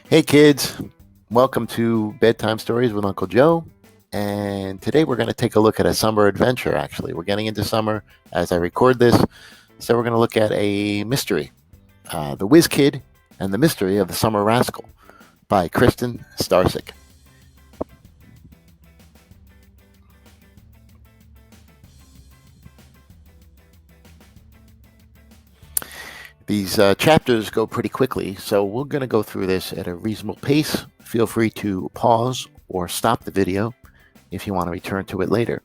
Hey kids, welcome to Bedtime Stories with Uncle Joe. And today we're going to take a look at a summer adventure, actually. We're getting into summer as I record this. So we're going to look at a mystery, The Whiz Kid and the Mystery of the Summer Rascal by Kristin Starzyk. These chapters go pretty quickly, so we're going to go through this at a reasonable pace. Feel free to pause or stop the video if you want to return to it later.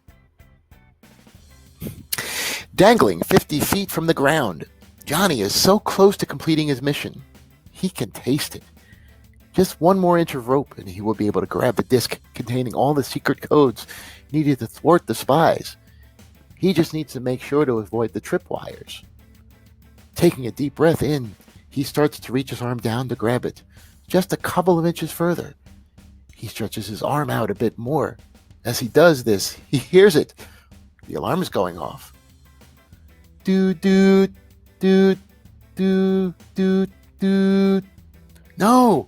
Dangling 50 feet from the ground, Johnny is so close to completing his mission. He can taste it. Just one more inch of rope and he will be able to grab the disc containing all the secret codes needed to thwart the spies. He just needs to make sure to avoid the tripwires. Taking a deep breath in, he starts to reach his arm down to grab it. Just a couple of inches further. He stretches his arm out a bit more. As he does this, he hears it. The alarm is going off. Doot, doot, doot, doot, doot, doot. No,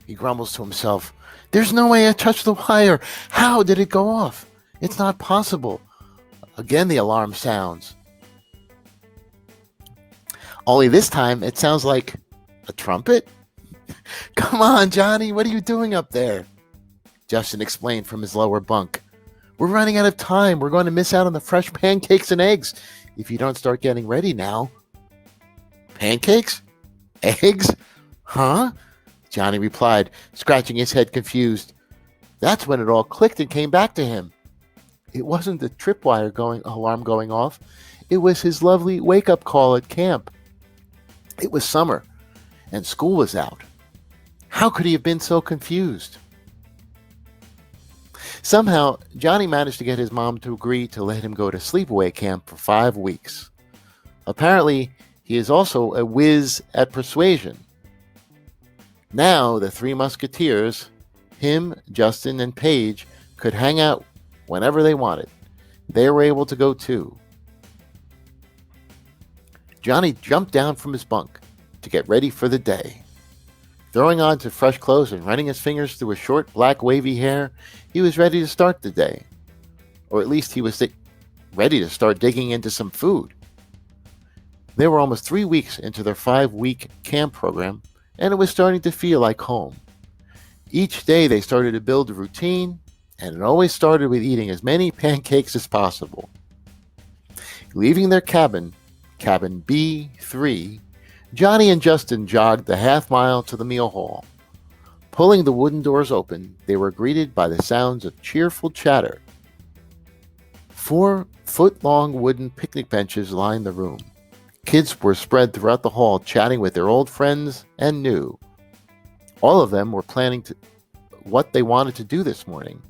he grumbles to himself. There's no way I touched the wire. How did it go off? It's not possible. Again, the alarm sounds. Only this time, it sounds like a trumpet. Come on, Johnny, what are you doing up there? Justin explained from his lower bunk. We're running out of time. We're going to miss out on the fresh pancakes and eggs if you don't start getting ready now. Pancakes? Eggs? Huh? Johnny replied, scratching his head confused. That's when it all clicked and came back to him. It wasn't the tripwire alarm going off. It was his lovely wake-up call at camp. It was summer, and school was out. How could he have been so confused? Somehow, Johnny managed to get his mom to agree to let him go to sleepaway camp for 5 weeks. Apparently, he is also a whiz at persuasion. Now, the three musketeers, him, Justin, and Paige, could hang out whenever they wanted. They were able to go too. Johnny jumped down from his bunk to get ready for the day. Throwing on some fresh clothes and running his fingers through his short, black, wavy hair, he was ready to start the day. Or at least he was ready to start digging into some food. They were almost 3 weeks into their 5-week camp program, and it was starting to feel like home. Each day they started to build a routine, and it always started with eating as many pancakes as possible. Leaving their cabin B3, Johnny and Justin jogged the half-mile to the meal hall. Pulling the wooden doors open, they were greeted by the sounds of cheerful chatter. 4 foot-long wooden picnic benches lined the room. Kids were spread throughout the hall, chatting with their old friends and new. All of them were planning what they wanted to do this morning.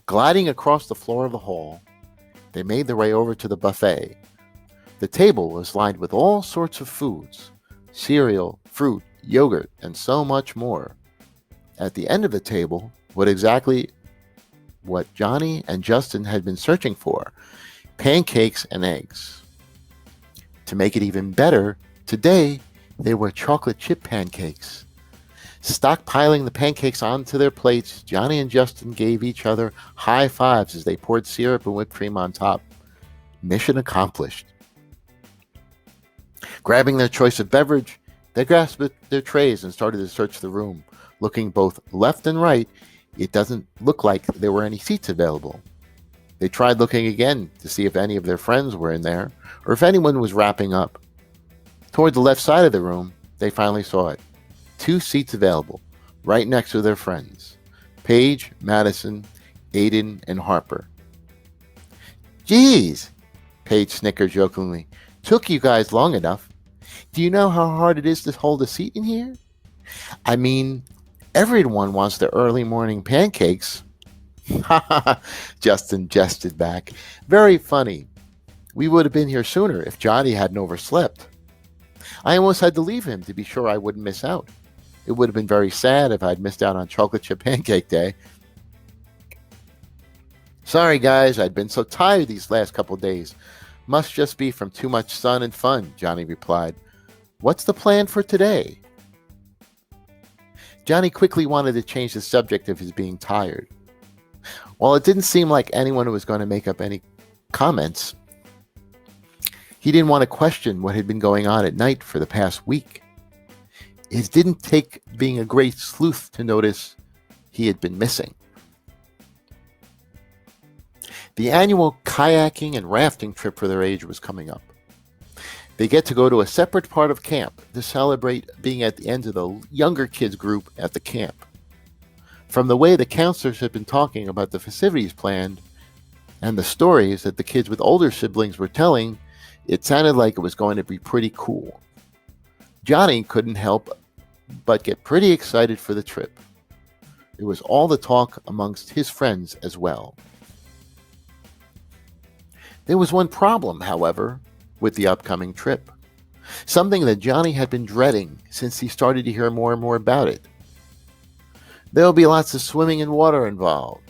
Gliding across the floor of the hall, they made their way over to the buffet. The table was lined with all sorts of foods, cereal, fruit, yogurt, and so much more. At the end of the table was exactly what Johnny and Justin had been searching for, pancakes and eggs. To make it even better, today they were chocolate chip pancakes. Stockpiling the pancakes onto their plates, Johnny and Justin gave each other high fives as they poured syrup and whipped cream on top. Mission accomplished. Grabbing their choice of beverage, they grasped their trays and started to search the room. Looking both left and right, it doesn't look like there were any seats available. They tried looking again to see if any of their friends were in there, or if anyone was wrapping up. Toward the left side of the room, they finally saw it. 2 seats available, right next to their friends. Paige, Madison, Aiden, and Harper. Geez, Paige snickered jokingly. Took you guys long enough. Do you know how hard it is to hold a seat in here? I mean, everyone wants their early morning pancakes. Ha ha ha, Justin jested back. Very funny. We would have been here sooner if Johnny hadn't overslept. I almost had to leave him to be sure I wouldn't miss out. It would have been very sad if I'd missed out on chocolate chip pancake day. Sorry, guys, I'd been so tired these last couple days. Must just be from too much sun and fun, Johnny replied. What's the plan for today? Johnny quickly wanted to change the subject of his being tired. While it didn't seem like anyone was going to make up any comments, he didn't want to question what had been going on at night for the past week. It didn't take being a great sleuth to notice he had been missing. The annual kayaking and rafting trip for their age was coming up. They get to go to a separate part of camp to celebrate being at the end of the younger kids group at the camp. From the way the counselors had been talking about the festivities planned and the stories that the kids with older siblings were telling, it sounded like it was going to be pretty cool. Johnny couldn't help but get pretty excited for the trip. It was all the talk amongst his friends as well. There was one problem, however, with the upcoming trip. Something that Johnny had been dreading since he started to hear more and more about it. There'll be lots of swimming and water involved.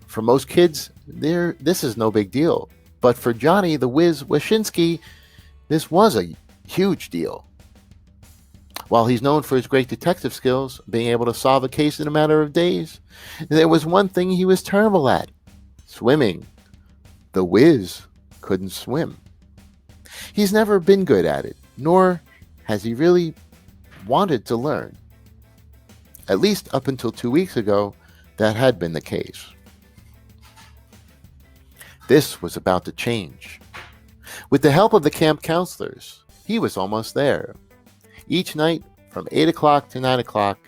For most kids, this is no big deal. But for Johnny, the Whiz Whyzinski, this was a huge deal. While he's known for his great detective skills, being able to solve a case in a matter of days, there was one thing he was terrible at: swimming. The Whiz couldn't swim. He's never been good at it, nor has he really wanted to learn. At least up until 2 weeks ago, that had been the case. This was about to change. With the help of the camp counselors, he was almost there. Each night, from 8 o'clock to 9 o'clock,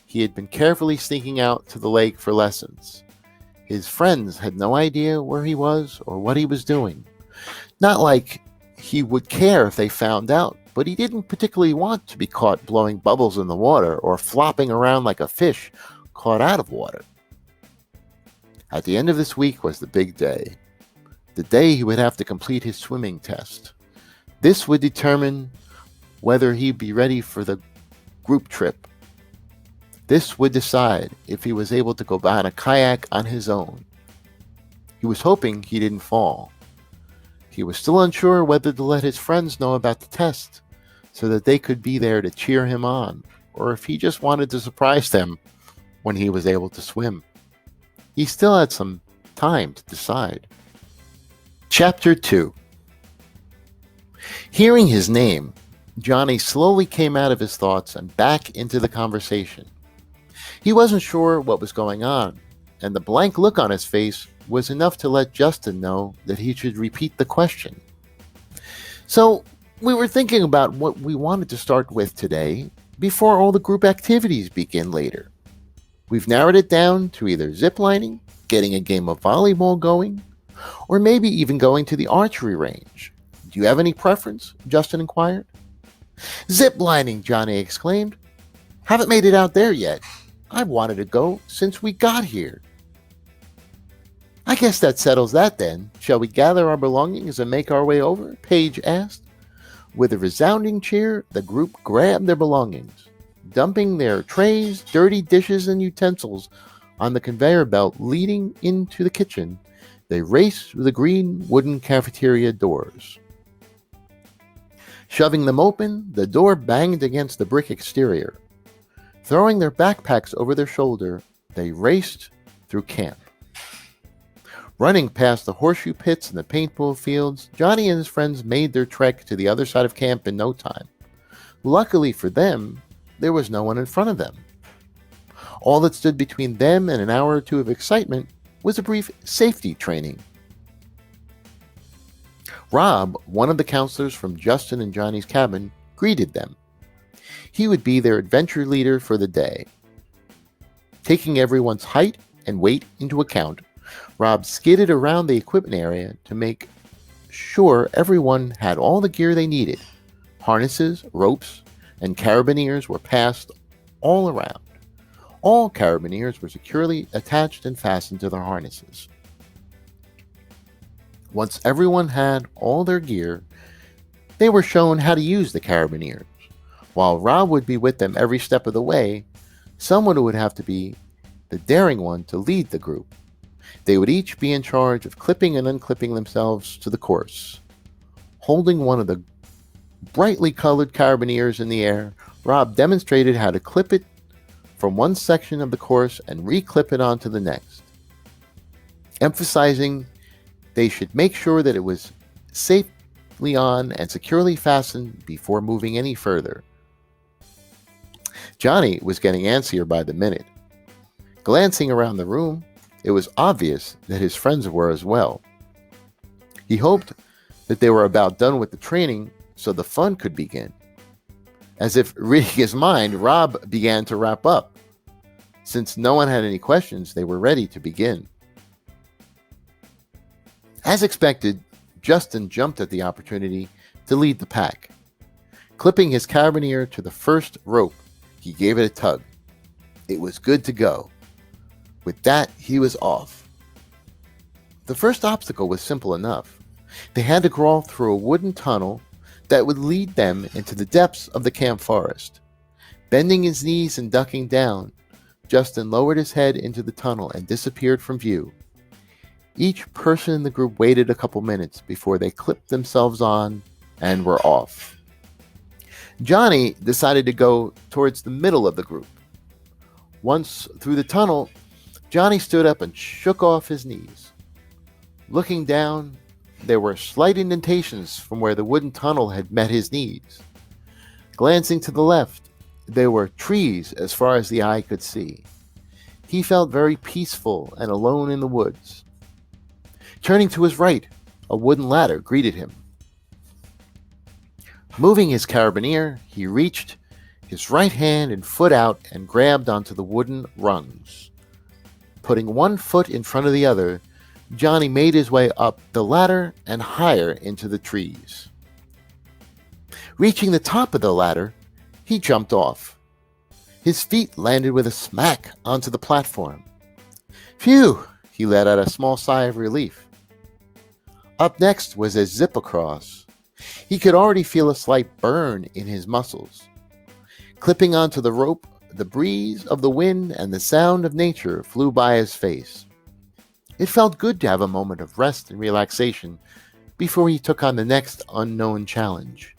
he had been carefully sneaking out to the lake for lessons. His friends had no idea where he was or what he was doing. Not like he would care if they found out, but he didn't particularly want to be caught blowing bubbles in the water or flopping around like a fish caught out of water. At the end of this week was the big day. The day he would have to complete his swimming test. This would determine whether he'd be ready for the group trip. This would decide if he was able to go on a kayak on his own. He was hoping he didn't fall. He was still unsure whether to let his friends know about the test so that they could be there to cheer him on, or if he just wanted to surprise them when he was able to swim. He still had some time to decide. Chapter 2. Hearing his name, Johnny slowly came out of his thoughts and back into the conversation. He wasn't sure what was going on, and the blank look on his face was enough to let Justin know that he should repeat the question. So, we were thinking about what we wanted to start with today before all the group activities begin later. We've narrowed it down to either ziplining, getting a game of volleyball going, or maybe even going to the archery range. Do you have any preference? Justin inquired. Ziplining, Johnny exclaimed. Haven't made it out there yet. I've wanted to go since we got here. I guess that settles that then. Shall we gather our belongings and make our way over? Paige asked. With a resounding cheer, the group grabbed their belongings, dumping their trays, dirty dishes, and utensils on the conveyor belt leading into the kitchen. They raced through the green wooden cafeteria doors. Shoving them open, the door banged against the brick exterior. Throwing their backpacks over their shoulder, they raced through camp. Running past the horseshoe pits and the paintball fields, Johnny and his friends made their trek to the other side of camp in no time. Luckily for them, there was no one in front of them. All that stood between them and an hour or two of excitement was a brief safety training. Rob, one of the counselors from Justin and Johnny's cabin, greeted them. He would be their adventure leader for the day. Taking everyone's height and weight into account, Rob skidded around the equipment area to make sure everyone had all the gear they needed. Harnesses, ropes, and carabiners were passed all around. All carabiners were securely attached and fastened to their harnesses. Once everyone had all their gear, they were shown how to use the carabiners. While Rob would be with them every step of the way, someone would have to be the daring one to lead the group. They would each be in charge of clipping and unclipping themselves to the course. Holding one of the brightly colored carabiners in the air, Rob demonstrated how to clip it from one section of the course and reclip it onto the next, emphasizing they should make sure that it was safely on and securely fastened before moving any further. Johnny was getting antsier by the minute. Glancing around the room, it was obvious that his friends were as well. He hoped that they were about done with the training so the fun could begin. As if reading his mind, Rob began to wrap up. Since no one had any questions, they were ready to begin. As expected, Justin jumped at the opportunity to lead the pack. Clipping his carabiner to the first rope, he gave it a tug. It was good to go. With that, he was off. The first obstacle was simple enough. They had to crawl through a wooden tunnel that would lead them into the depths of the camp forest. Bending his knees and ducking down, Justin lowered his head into the tunnel and disappeared from view. Each person in the group waited a couple minutes before they clipped themselves on and were off. Johnny decided to go towards the middle of the group. Once through the tunnel, Johnny stood up and shook off his knees. Looking down, there were slight indentations from where the wooden tunnel had met his knees. Glancing to the left, there were trees as far as the eye could see. He felt very peaceful and alone in the woods. Turning to his right, a wooden ladder greeted him. Moving his carabiner, he reached his right hand and foot out and grabbed onto the wooden rungs. Putting one foot in front of the other, Johnny made his way up the ladder and higher into the trees. Reaching the top of the ladder, he jumped off. His feet landed with a smack onto the platform. Phew! He let out a small sigh of relief. Up next was a zip across. He could already feel a slight burn in his muscles. Clipping onto the rope, the breeze of the wind and the sound of nature flew by his face. It felt good to have a moment of rest and relaxation before he took on the next unknown challenge.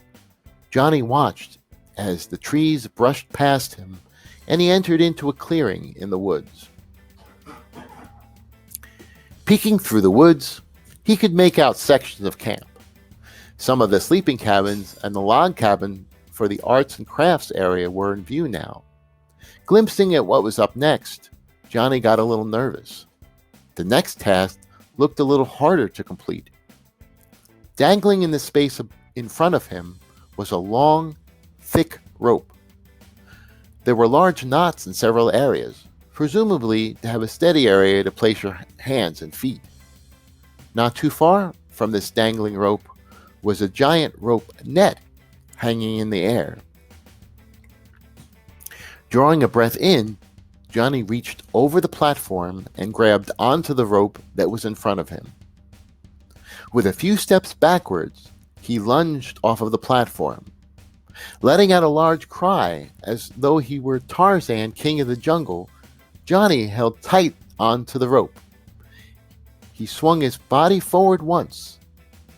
Johnny watched as the trees brushed past him and he entered into a clearing in the woods. Peeking through the woods, he could make out sections of camp. Some of the sleeping cabins and the log cabin for the arts and crafts area were in view now. Glimpsing at what was up next, Johnny got a little nervous. The next task looked a little harder to complete. Dangling in the space in front of him was a long, thick rope. There were large knots in several areas, presumably to have a steady area to place your hands and feet. Not too far from this dangling rope was a giant rope net hanging in the air. Drawing a breath in, Johnny reached over the platform and grabbed onto the rope that was in front of him. With a few steps backwards, he lunged off of the platform. Letting out a large cry as though he were Tarzan, king of the jungle, Johnny held tight onto the rope. He swung his body forward once,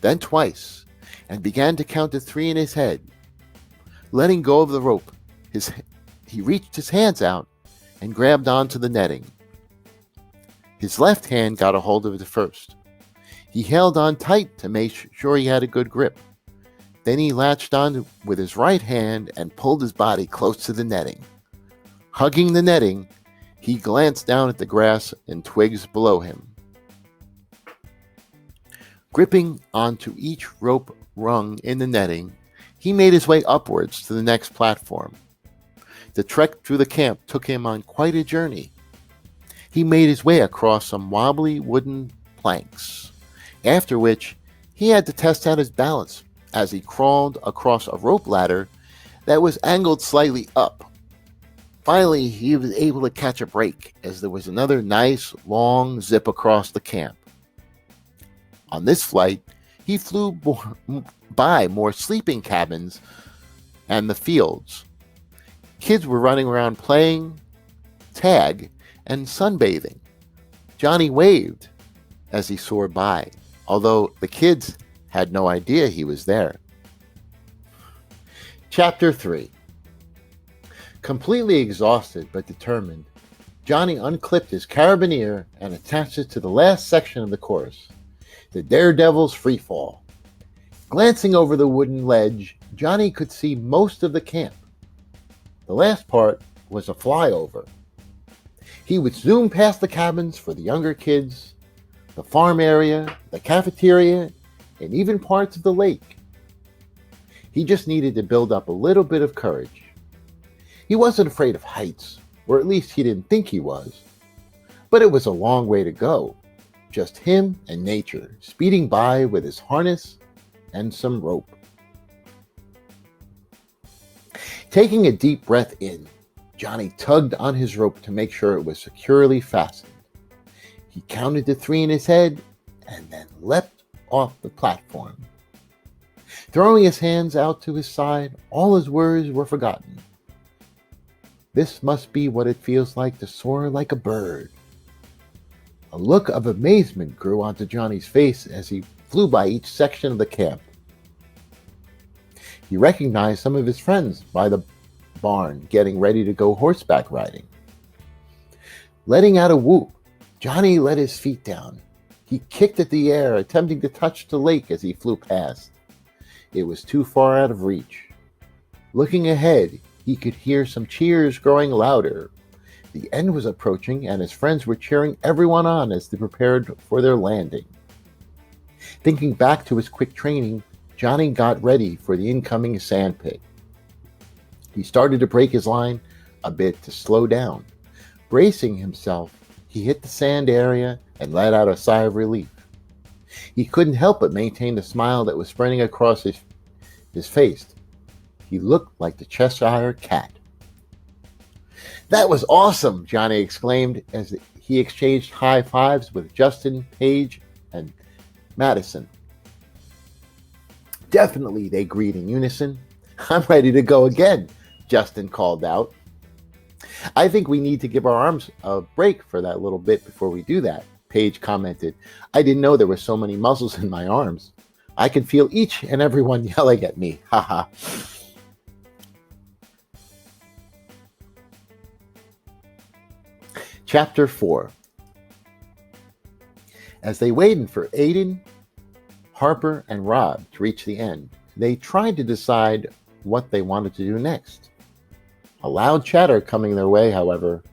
then twice, and began to count to 3 in his head. Letting go of the rope, he reached his hands out and grabbed onto the netting. His left hand got a hold of it first. He held on tight to make sure he had a good grip. Then he latched on with his right hand and pulled his body close to the netting. Hugging the netting, he glanced down at the grass and twigs below him. Gripping onto each rope rung in the netting, he made his way upwards to the next platform. The trek through the camp took him on quite a journey. He made his way across some wobbly wooden planks, after which he had to test out his balance as he crawled across a rope ladder that was angled slightly up. Finally, he was able to catch a break as there was another nice long zip across the camp. On this flight, he flew by more sleeping cabins and the fields. Kids were running around playing tag and sunbathing. Johnny waved as he soared by, although the kids had no idea he was there. Chapter 3. Completely exhausted but determined, Johnny unclipped his carabiner and attached it to the last section of the course, the Daredevil's Freefall. Glancing over the wooden ledge, Johnny could see most of the camp. The last part was a flyover. He would zoom past the cabins for the younger kids, the farm area, the cafeteria, and even parts of the lake. He just needed to build up a little bit of courage. He wasn't afraid of heights, or at least he didn't think he was. But it was a long way to go. Just him and nature, speeding by with his harness and some rope. Taking a deep breath in, Johnny tugged on his rope to make sure it was securely fastened. He counted to 3 in his head and then leapt off the platform. Throwing his hands out to his side, all his worries were forgotten. This must be what it feels like to soar like a bird. A look of amazement grew onto Johnny's face as he flew by each section of the camp. He recognized some of his friends by the barn getting ready to go horseback riding. Letting out a whoop, Johnny let his feet down. He kicked at the air, attempting to touch the lake as he flew past. It was too far out of reach. Looking ahead, he could hear some cheers growing louder. The end was approaching, and his friends were cheering everyone on as they prepared for their landing. Thinking back to his quick training, Johnny got ready for the incoming sandpit. He started to break his line a bit to slow down. Bracing himself, he hit the sand area and let out a sigh of relief. He couldn't help but maintain the smile that was spreading across his face. He looked like the Cheshire Cat. "That was awesome," Johnny exclaimed as he exchanged high fives with Justin, Paige, and Madison. "Definitely," they agreed in unison. "I'm ready to go again," Justin called out. "I think we need to give our arms a break for that little bit before we do that," Paige commented. "I didn't know there were so many muscles in my arms. I can feel each and every one yelling at me. Haha." Chapter 4. As they waited for Aiden, Harper, and Rob to reach the end, they tried to decide what they wanted to do next. A loud chatter coming their way, however,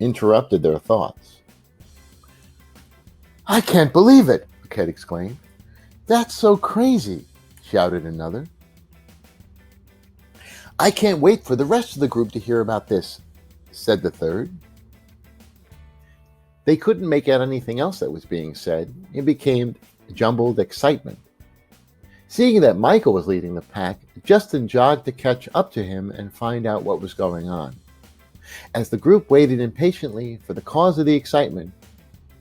interrupted their thoughts. "I can't believe it," a kid exclaimed. "That's so crazy," shouted another. "I can't wait for the rest of the group to hear about this," said the third. They couldn't make out anything else that was being said. It became jumbled excitement. Seeing that Michael was leading the pack, Justin jogged to catch up to him and find out what was going on. As the group waited impatiently for the cause of the excitement,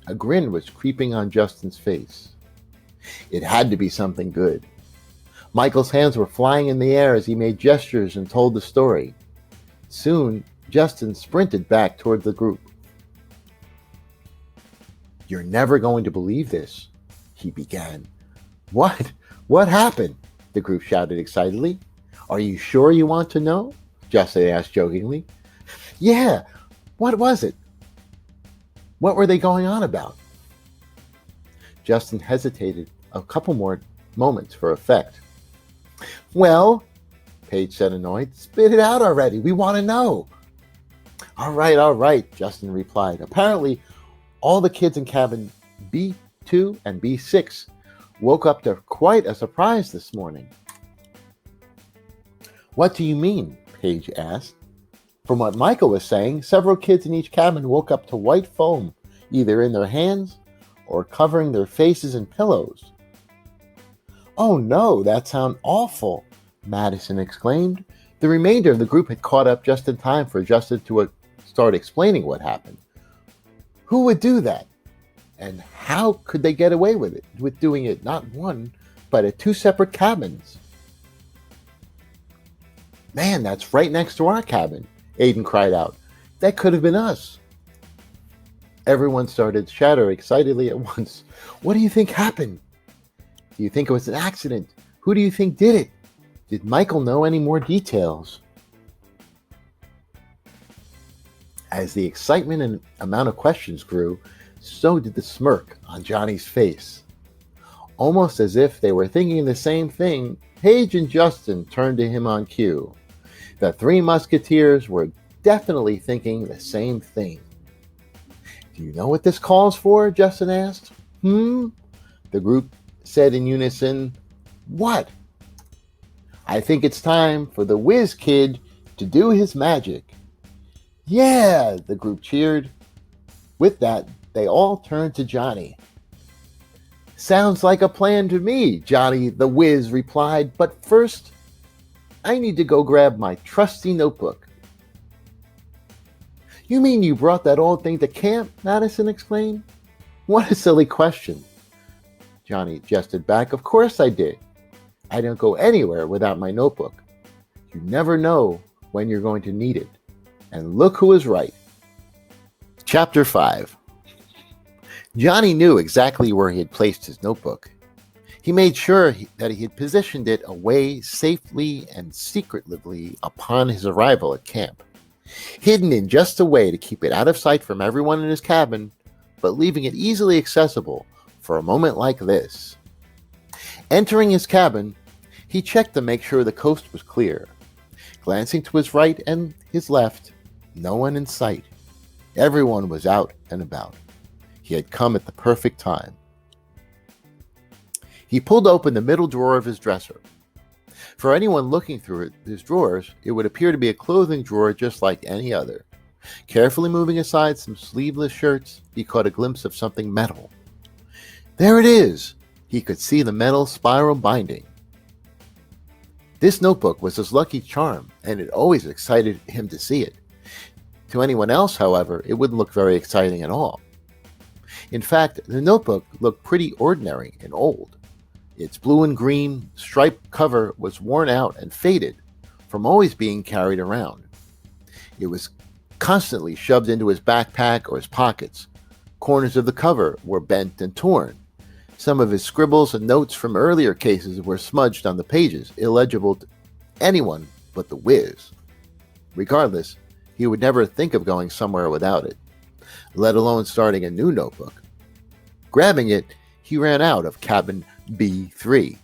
a grin was creeping on Justin's face. It had to be something good. Michael's hands were flying in the air as he made gestures and told the story. Soon, Justin sprinted back toward the group. "You're never going to believe this," he began. "What? What happened?" the group shouted excitedly. "Are you sure you want to know?" Justin asked jokingly. "Yeah, what was it? What were they going on about?" Justin hesitated a couple more moments for effect. "Well," Paige said annoyed, "spit it out already. We want to know." All right, Justin replied. "Apparently, all the kids in cabin B2 and B6 woke up to quite a surprise this morning." "What do you mean?" Paige asked. "From what Michael was saying, several kids in each cabin woke up to white foam, either in their hands or covering their faces in pillows." "Oh no, that sounds awful," Madison exclaimed. The remainder of the group had caught up just in time for Justin to start explaining what happened. Who would do that? And how could they get away with it, with doing it not one, but at 2 separate cabins? "Man, that's right next to our cabin," Aiden cried out. "That could have been us." Everyone started to chatter excitedly at once. "What do you think happened? Do you think it was an accident? Who do you think did it? Did Michael know any more details?" As the excitement and amount of questions grew, so did the smirk on Johnny's face. Almost as if they were thinking the same thing, Paige and Justin turned to him on cue. The three musketeers were definitely thinking the same thing. "Do you know what this calls for?" Justin asked. The group said in unison, "What?" "I think it's time for the Whiz Kid to do his magic." "Yeah!" the group cheered. With that, they all turned to Johnny. "Sounds like a plan to me," Johnny the Whiz replied, "but first, I need to go grab my trusty notebook." "You mean you brought that old thing to camp?" Madison exclaimed. "What a silly question." Johnny jested back. "Of course I did. I don't go anywhere without my notebook. You never know when you're going to need it. And look who was right." Chapter 5. Johnny knew exactly where he had placed his notebook. He made sure that he had positioned it away safely and secretively upon his arrival at camp, hidden in just a way to keep it out of sight from everyone in his cabin, but leaving it easily accessible for a moment like this. Entering his cabin, he checked to make sure the coast was clear. Glancing to his right and his left, no one in sight. Everyone was out and about. He had come at the perfect time. He pulled open the middle drawer of his dresser. For anyone looking through his drawers, it would appear to be a clothing drawer just like any other. Carefully moving aside some sleeveless shirts, he caught a glimpse of something metal. There it is! He could see the metal spiral binding. This notebook was his lucky charm, and it always excited him to see it. To anyone else, however, it wouldn't look very exciting at all. In fact, the notebook looked pretty ordinary and old. Its blue and green striped cover was worn out and faded from always being carried around. It was constantly shoved into his backpack or his pockets. Corners of the cover were bent and torn. Some of his scribbles and notes from earlier cases were smudged on the pages, illegible to anyone but the Whiz. Regardless, he would never think of going somewhere without it, let alone starting a new notebook. Grabbing it, he ran out of cabin B3.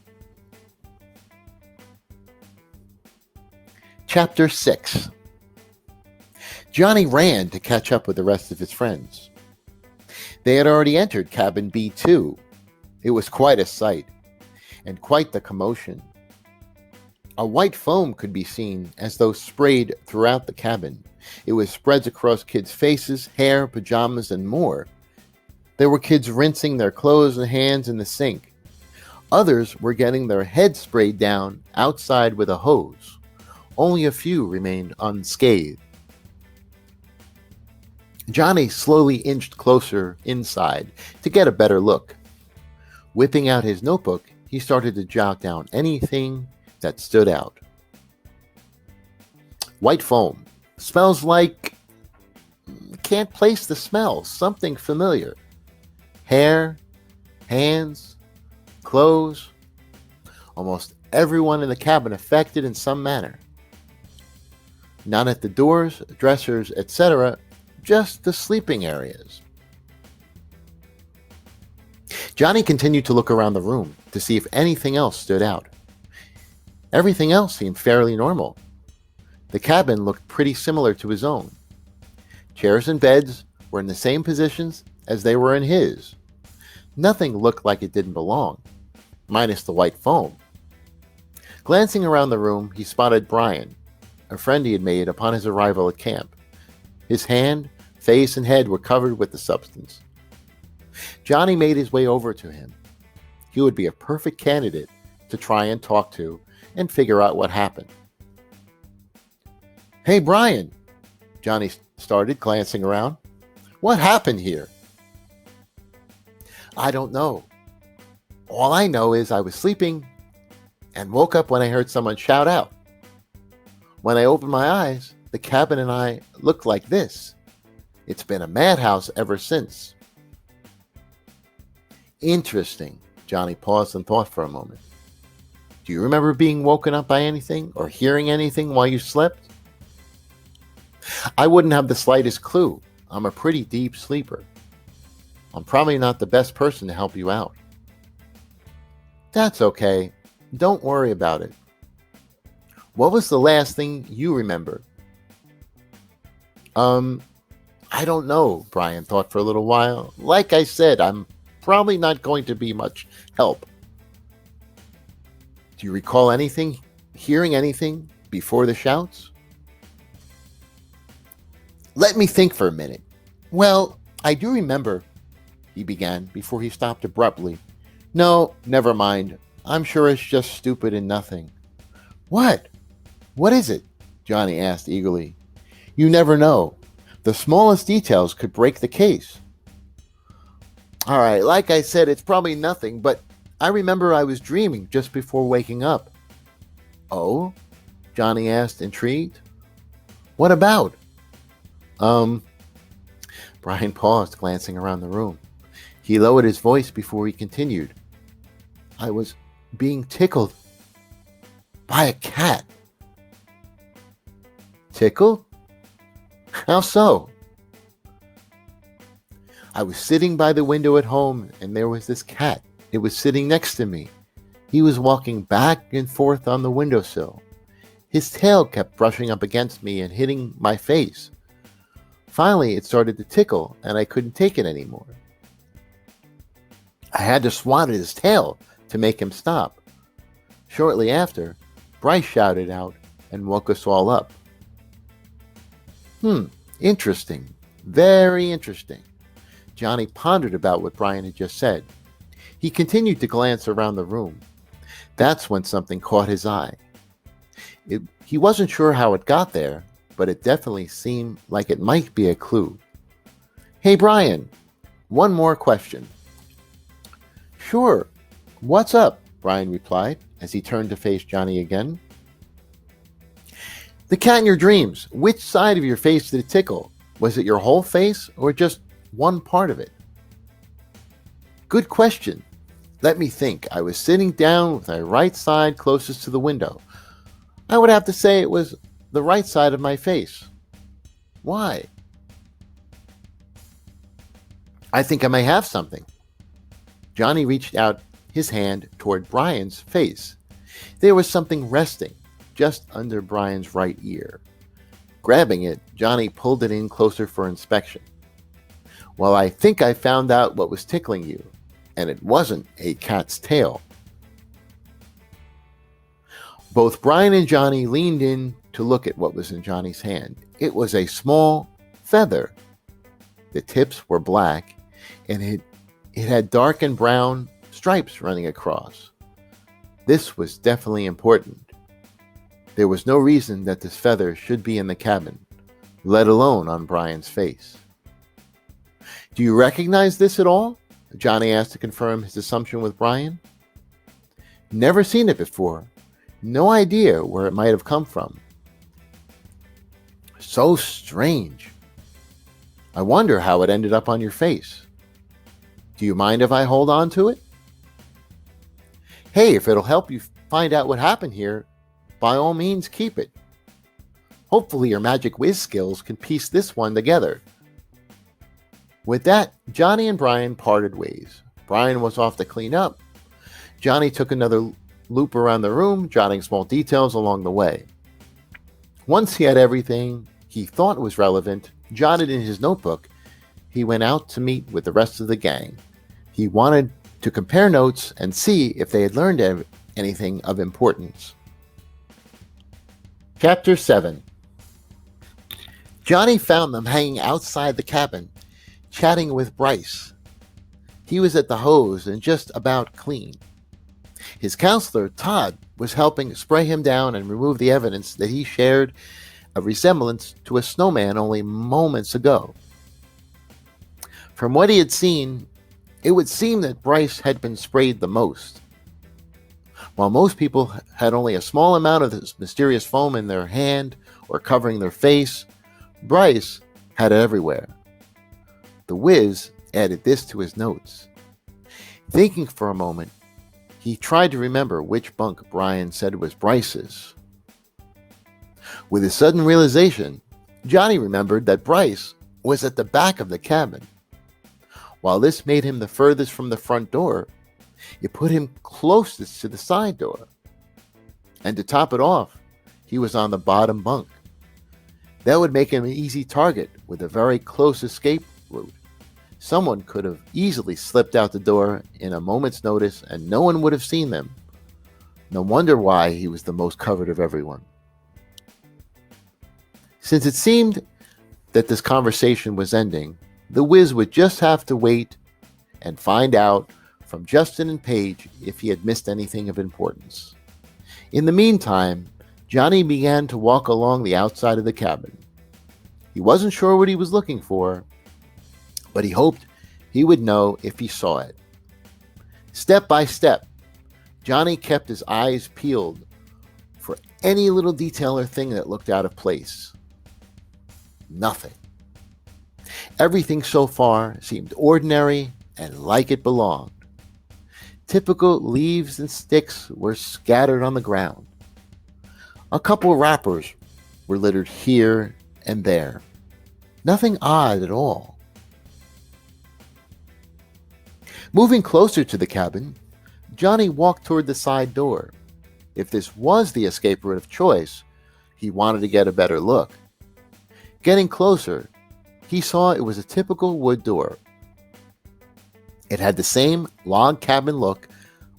Chapter 6. Johnny ran to catch up with the rest of his friends. They had already entered cabin B2. It was quite a sight, and quite the commotion. A white foam could be seen as though sprayed throughout the cabin. It was spread across kids' faces, hair, pajamas, and more. There were kids rinsing their clothes and hands in the sink. Others were getting their heads sprayed down outside with a hose. Only a few remained unscathed. Johnny slowly inched closer inside to get a better look. Whipping out his notebook, he started to jot down anything that stood out. White foam. Smells like... Can't place the smell. Something familiar. Hair, hands, clothes. Almost everyone in the cabin affected in some manner. Not at the doors, dressers, etc., just the sleeping areas. Johnny continued to look around the room to see if anything else stood out. Everything else seemed fairly normal. The cabin looked pretty similar to his own. Chairs and beds were in the same positions as they were in his. Nothing looked like it didn't belong, minus the white foam. Glancing around the room, he spotted Brian, a friend he had made upon his arrival at camp. His hand, face, and head were covered with the substance. Johnny made his way over to him. He would be a perfect candidate to try and talk to and figure out what happened. "Hey, Brian," Johnny started, glancing around. "What happened here?" "I don't know. All I know is I was sleeping and woke up when I heard someone shout out. When I opened my eyes, the cabin and I looked like this. It's been a madhouse ever since." "Interesting." Johnny paused and thought for a moment. "Do you remember being woken up by anything or hearing anything while you slept?" I wouldn't have the slightest clue. I'm a pretty deep sleeper. I'm probably not the best person to help you out. That's okay. Don't worry about it. What was the last thing you remember? I don't know, Brian thought for a little while. Like I said, I'm probably not going to be much help. Do you recall anything, hearing anything before the shouts? Let me think for a minute. Well, I do remember, he began before he stopped abruptly. No, never mind. I'm sure it's just stupid and nothing. What? What is it? Johnny asked eagerly. You never know. The smallest details could break the case. All right, like I said, it's probably nothing, but I remember I was dreaming just before waking up. Oh? Johnny asked, intrigued. What about? Brian paused, glancing around the room. He lowered his voice before he continued. I was being tickled by a cat. Tickled? How so? I was sitting by the window at home, and there was this cat. It was sitting next to me. He was walking back and forth on the windowsill. His tail kept brushing up against me and hitting my face. Finally, it started to tickle, and I couldn't take it anymore. I had to swat at his tail to make him stop. Shortly after, Bryce shouted out and woke us all up. Interesting. Very interesting. Johnny pondered about what Brian had just said. He continued to glance around the room. That's when something caught his eye. He wasn't sure how it got there, but it definitely seemed like it might be a clue. Hey, Brian, one more question. Sure. What's up? Brian replied as he turned to face Johnny again. The cat in your dreams, which side of your face did it tickle? Was it your whole face or just one part of it? Good question. Let me think. I was sitting down with my right side closest to the window. I would have to say it was the right side of my face. Why? I think I may have something. Johnny reached out his hand toward Brian's face. There was something resting just under Brian's right ear. Grabbing it, Johnny pulled it in closer for inspection. Well, I think I found out what was tickling you, and it wasn't a cat's tail. Both Brian and Johnny leaned in to look at what was in Johnny's hand. It was a small feather. The tips were black, and it had dark and brown stripes running across. This was definitely important. There was no reason that this feather should be in the cabin, let alone on Brian's face. Do you recognize this at all? Johnny asked to confirm his assumption with Brian. Never seen it before. No idea where it might have come from. So strange. I wonder how it ended up on your face. Do you mind if I hold on to it? Hey, if it'll help you find out what happened here, by all means keep it. Hopefully your magic whiz skills can piece this one together. With that, Johnny and Brian parted ways. Brian was off to clean up. Johnny took another loop around the room, jotting small details along the way. Once he had everything he thought was relevant jotted in his notebook, he went out to meet with the rest of the gang. He wanted to compare notes and see if they had learned anything of importance. Chapter 7. Johnny found them hanging outside the cabin, chatting with Bryce. He was at the hose and just about clean. His counselor, Todd, was helping spray him down and remove the evidence that he shared a resemblance to a snowman only moments ago. From what he had seen, it would seem that Bryce had been sprayed the most. While most people had only a small amount of this mysterious foam in their hand or covering their face, Bryce had it everywhere. The Whiz added this to his notes. Thinking for a moment, he tried to remember which bunk Brian said was Bryce's. With a sudden realization, Johnny remembered that Bryce was at the back of the cabin. While this made him the furthest from the front door, it put him closest to the side door. And to top it off, he was on the bottom bunk. That would make him an easy target with a very close escape route. Someone could have easily slipped out the door in a moment's notice and no one would have seen them. No wonder why he was the most covered of everyone. Since it seemed that this conversation was ending, the Whiz would just have to wait and find out from Justin and Paige if he had missed anything of importance. In the meantime, Johnny began to walk along the outside of the cabin. He wasn't sure what he was looking for, but he hoped he would know if he saw it. Step by step, Johnny kept his eyes peeled for any little detail or thing that looked out of place. Nothing. Everything so far seemed ordinary and like it belonged. Typical leaves and sticks were scattered on the ground. A couple of wrappers were littered here and there. Nothing odd at all. Moving closer to the cabin, Johnny walked toward the side door. If this was the escape route of choice, he wanted to get a better look. Getting closer, he saw it was a typical wood door. It had the same log cabin look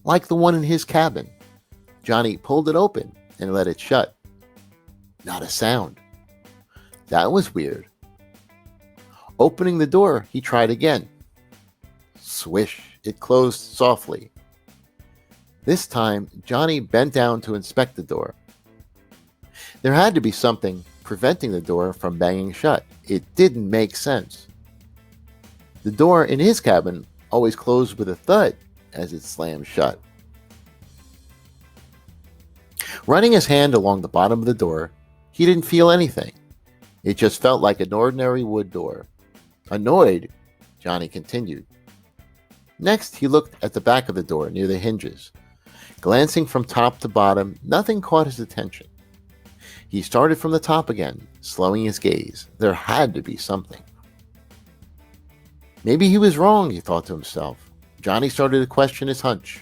like the one in his cabin. Johnny pulled it open and let it shut. Not a sound. That was weird. Opening the door, he tried again. Swish, it closed softly. This time, Johnny bent down to inspect the door. There had to be something preventing the door from banging shut. It didn't make sense. The door in his cabin always closed with a thud as it slammed shut. Running his hand along the bottom of the door, he didn't feel anything. It just felt like an ordinary wood door. Annoyed, Johnny continued. Next, he looked at the back of the door near the hinges. Glancing from top to bottom, nothing caught his attention. He started from the top again, slowing his gaze. There had to be something. Maybe he was wrong, he thought to himself. Johnny started to question his hunch.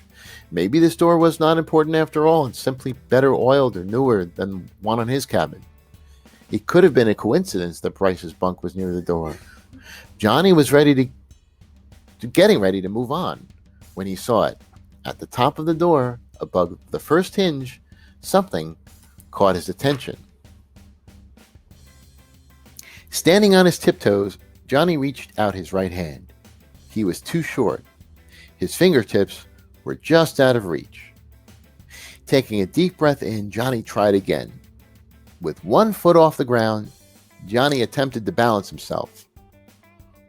Maybe this door was not important after all and simply better oiled or newer than one on his cabin. It could have been a coincidence that Bryce's bunk was near the door. Johnny was getting ready to move on when he saw it. At the top of the door, above the first hinge, something caught his attention. Standing on his tiptoes, Johnny reached out his right hand. He was too short. His fingertips were just out of reach. Taking a deep breath in, Johnny tried again. With one foot off the ground, Johnny attempted to balance himself.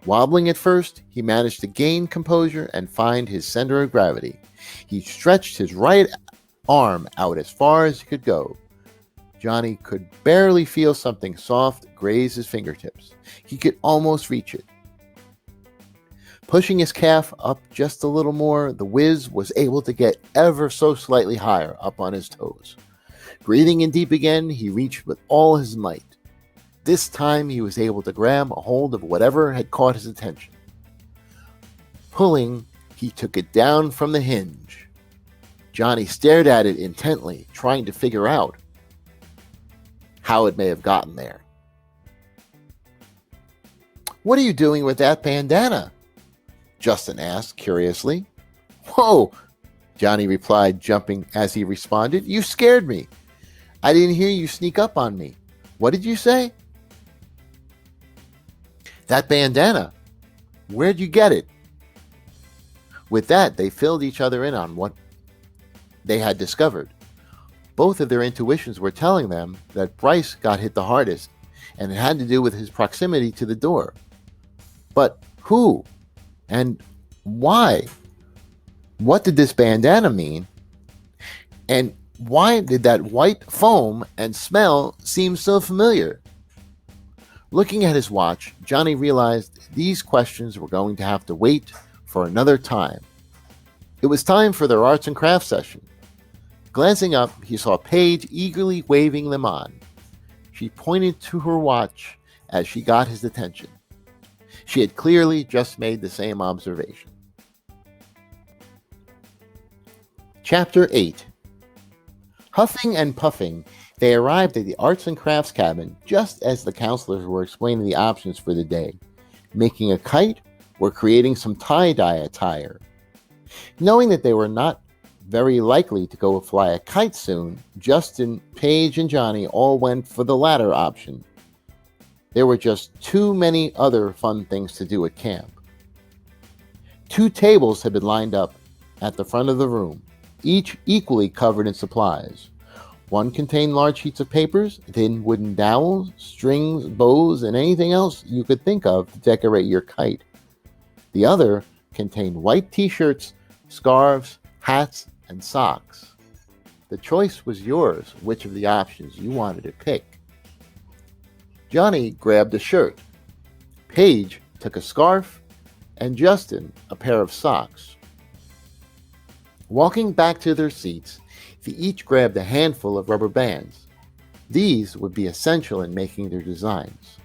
Wobbling at first, he managed to gain composure and find his center of gravity. He stretched his right arm out as far as he could go. Johnny could barely feel something soft graze his fingertips. He could almost reach it. Pushing his calf up just a little more, the Whiz was able to get ever so slightly higher up on his toes. Breathing in deep again, he reached with all his might. This time he was able to grab a hold of whatever had caught his attention. Pulling, he took it down from the hinge. Johnny stared at it intently, trying to figure out how it may have gotten there. "What are you doing with that bandana?" Justin asked curiously. "Whoa," Johnny replied, jumping as he responded. "You scared me. I didn't hear you sneak up on me. What did you say?" "That bandana. Where'd you get it?" With that, they filled each other in on what they had discovered. Both of their intuitions were telling them that Bryce got hit the hardest, and it had to do with his proximity to the door. But who? And why? What did this bandana mean? And why did that white foam and smell seem so familiar? Looking at his watch, Johnny realized these questions were going to have to wait for another time. It was time for their arts and crafts session. Glancing up, he saw Paige eagerly waving them on. She pointed to her watch as she got his attention. She had clearly just made the same observation. Chapter 8. Huffing and puffing, they arrived at the arts and crafts cabin just as the counselors were explaining the options for the day, making a kite or creating some tie-dye attire. Knowing that they were not very likely to go fly a kite soon, Justin, Paige, and Johnny all went for the latter option. There were just too many other fun things to do at camp. 2 tables had been lined up at the front of the room, each equally covered in supplies. One contained large sheets of papers, thin wooden dowels, strings, bows, and anything else you could think of to decorate your kite. The other contained white t-shirts, scarves, hats, and socks. The choice was yours which of the options you wanted to pick. Johnny grabbed a shirt. Paige took a scarf, and Justin a pair of socks. Walking back to their seats, they each grabbed a handful of rubber bands. These would be essential in making their designs.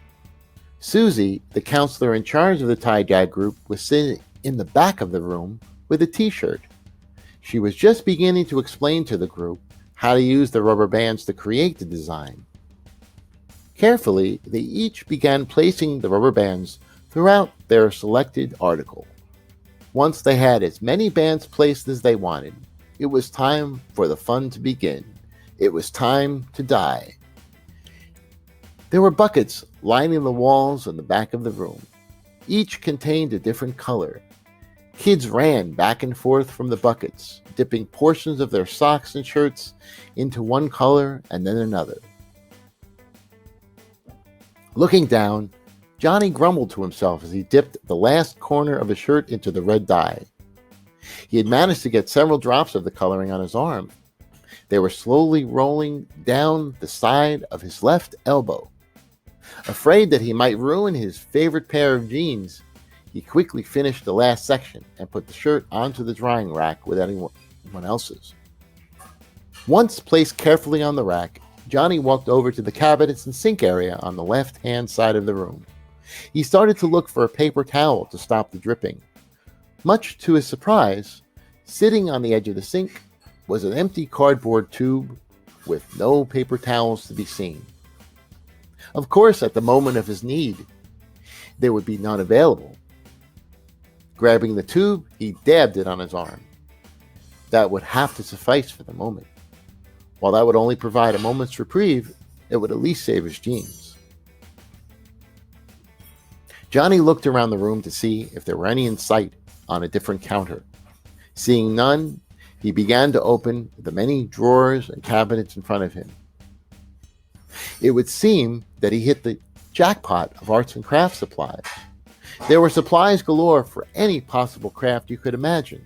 Susie, the counselor in charge of the tie-dye group, was sitting in the back of the room with a t-shirt. She was just beginning to explain to the group how to use the rubber bands to create the design. Carefully, they each began placing the rubber bands throughout their selected article. Once they had as many bands placed as they wanted, it was time for the fun to begin. It was time to dye. There were buckets lining the walls in the back of the room. Each contained a different color. Kids ran back and forth from the buckets, dipping portions of their socks and shirts into one color and then another. Looking down, Johnny grumbled to himself as he dipped the last corner of his shirt into the red dye. He had managed to get several drops of the coloring on his arm. They were slowly rolling down the side of his left elbow. Afraid that he might ruin his favorite pair of jeans, he quickly finished the last section and put the shirt onto the drying rack with anyone else's. Once placed carefully on the rack, Johnny walked over to the cabinets and sink area on the left-hand side of the room. He started to look for a paper towel to stop the dripping. Much to his surprise, sitting on the edge of the sink was an empty cardboard tube with no paper towels to be seen. Of course, at the moment of his need, there would be none available. Grabbing the tube, he dabbed it on his arm. That would have to suffice for the moment. While that would only provide a moment's reprieve, it would at least save his jeans. Johnny looked around the room to see if there were any in sight on a different counter. Seeing none, he began to open the many drawers and cabinets in front of him. It would seem that he hit the jackpot of arts and crafts supplies. There were supplies galore for any possible craft you could imagine.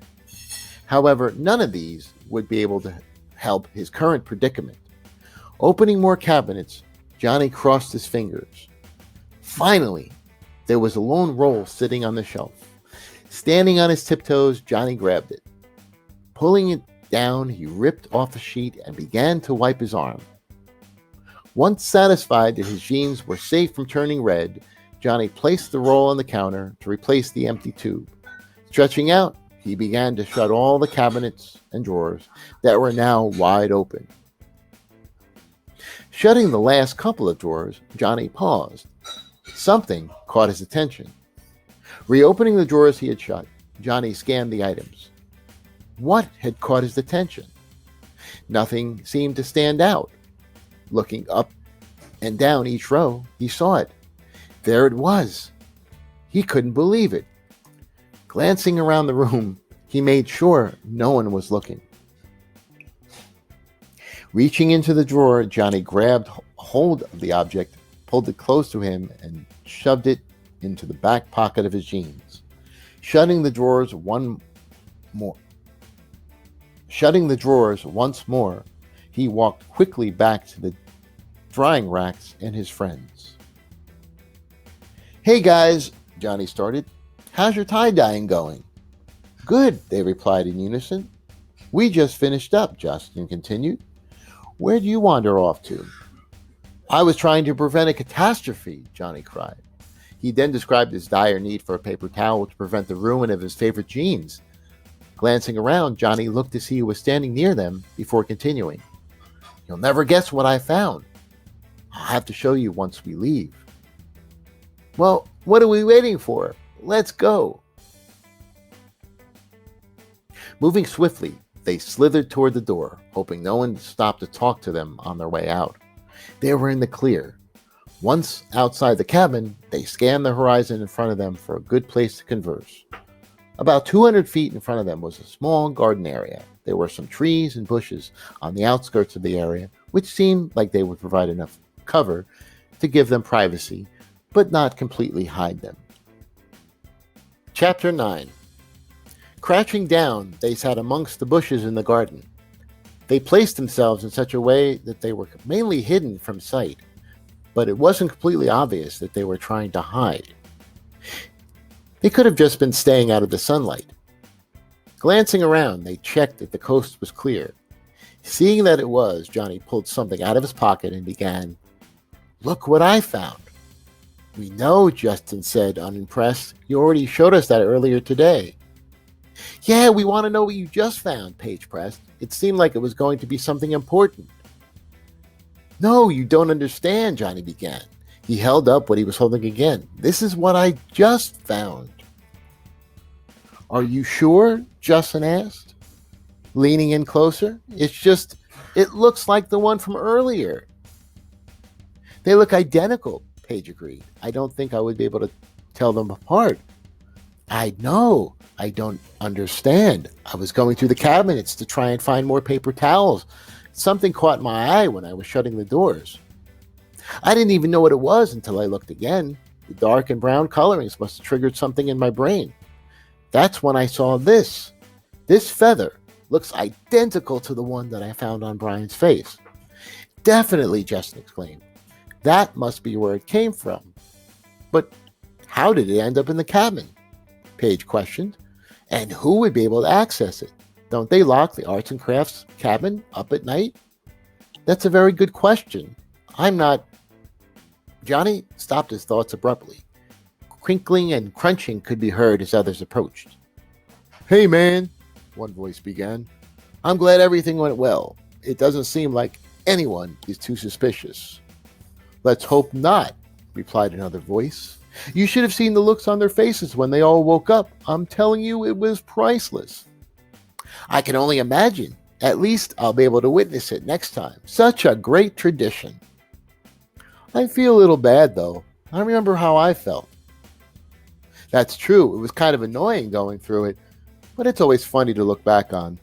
However, none of these would be able to help his current predicament. Opening more cabinets, Johnny crossed his fingers. Finally, there was a lone roll sitting on the shelf. Standing on his tiptoes, Johnny grabbed it. Pulling it down, he ripped off a sheet and began to wipe his arm. Once satisfied that his jeans were safe from turning red, Johnny placed the roll on the counter to replace the empty tube. Stretching out, he began to shut all the cabinets and drawers that were now wide open. Shutting the last couple of drawers, Johnny paused. Something caught his attention. Reopening the drawers he had shut, Johnny scanned the items. What had caught his attention? Nothing seemed to stand out. Looking up and down each row, he saw it. There it was. He couldn't believe it. Glancing around the room, he made sure no one was looking. Reaching into the drawer, Johnny grabbed hold of the object, pulled it close to him, and shoved it into the back pocket of his jeans. Shutting the drawers once more, he walked quickly back to the drying racks and his friends. "Hey guys," Johnny started. "How's your tie-dyeing going?" "Good," they replied in unison. "We just finished up," Justin continued. "Where do you wander off to?" I was trying to prevent a catastrophe, Johnny cried. He then described his dire need for a paper towel to prevent the ruin of his favorite jeans. Glancing around, Johnny looked to see who was standing near them before continuing. You'll never guess what I found. I'll have to show you once we leave. Well, what are we waiting for? Let's go. Moving swiftly, they slithered toward the door, hoping no one stopped to talk to them on their way out. They were in the clear. Once outside the cabin, they scanned the horizon in front of them for a good place to converse. About 200 feet in front of them was a small garden area. There were some trees and bushes on the outskirts of the area, which seemed like they would provide enough cover to give them privacy, but not completely hide them. Chapter 9. Crouching down, they sat amongst the bushes in the garden. They placed themselves in such a way that they were mainly hidden from sight, but it wasn't completely obvious that they were trying to hide. They could have just been staying out of the sunlight. Glancing around, they checked that the coast was clear. Seeing that it was, Johnny pulled something out of his pocket and began, Look what I found. We know, Justin said, unimpressed. You already showed us that earlier today. Yeah, we want to know what you just found, Paige pressed. It seemed like it was going to be something important. No, you don't understand, Johnny began. He held up what he was holding again. This is what I just found. Are you sure? Justin asked, leaning in closer. It looks like the one from earlier. They look identical, Paige agreed. I don't think I would be able to tell them apart. I know. I don't understand. I was going through the cabinets to try and find more paper towels. Something caught my eye when I was shutting the doors. I didn't even know what it was until I looked again. The dark and brown colorings must have triggered something in my brain. That's when I saw this. This feather looks identical to the one that I found on Brian's face. Definitely, Justin exclaimed. That must be where it came from. But how did it end up in the cabin? Paige questioned. And who would be able to access it? Don't they lock the arts and crafts cabin up at night? That's a very good question. I'm not... Johnny stopped his thoughts abruptly. Crinkling and crunching could be heard as others approached. Hey man, one voice began. I'm glad everything went well. It doesn't seem like anyone is too suspicious. Let's hope not, replied another voice. You should have seen the looks on their faces when they all woke up. I'm telling you, it was priceless. I can only imagine. At least I'll be able to witness it next time. Such a great tradition. I feel a little bad, though. I remember how I felt. That's true. It was kind of annoying going through it, but it's always funny to look back on.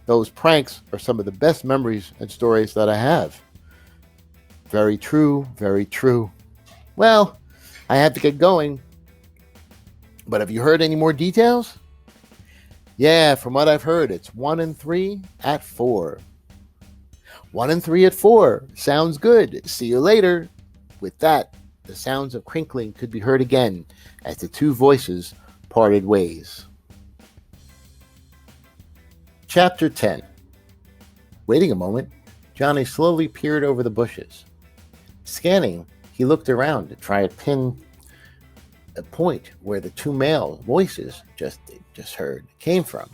Those pranks are some of the best memories and stories that I have. Very true, very true. Well, I have to get going. But have you heard any more details? Yeah, from what I've heard, it's 1 and 3 at 4. 1 and 3 at 4. Sounds good. See you later. With that, the sounds of crinkling could be heard again as the two voices parted ways. Chapter 10. Waiting a moment, Johnny slowly peered over the bushes. Scanning, he looked around to try to pin a point where the two male voices just heard came from.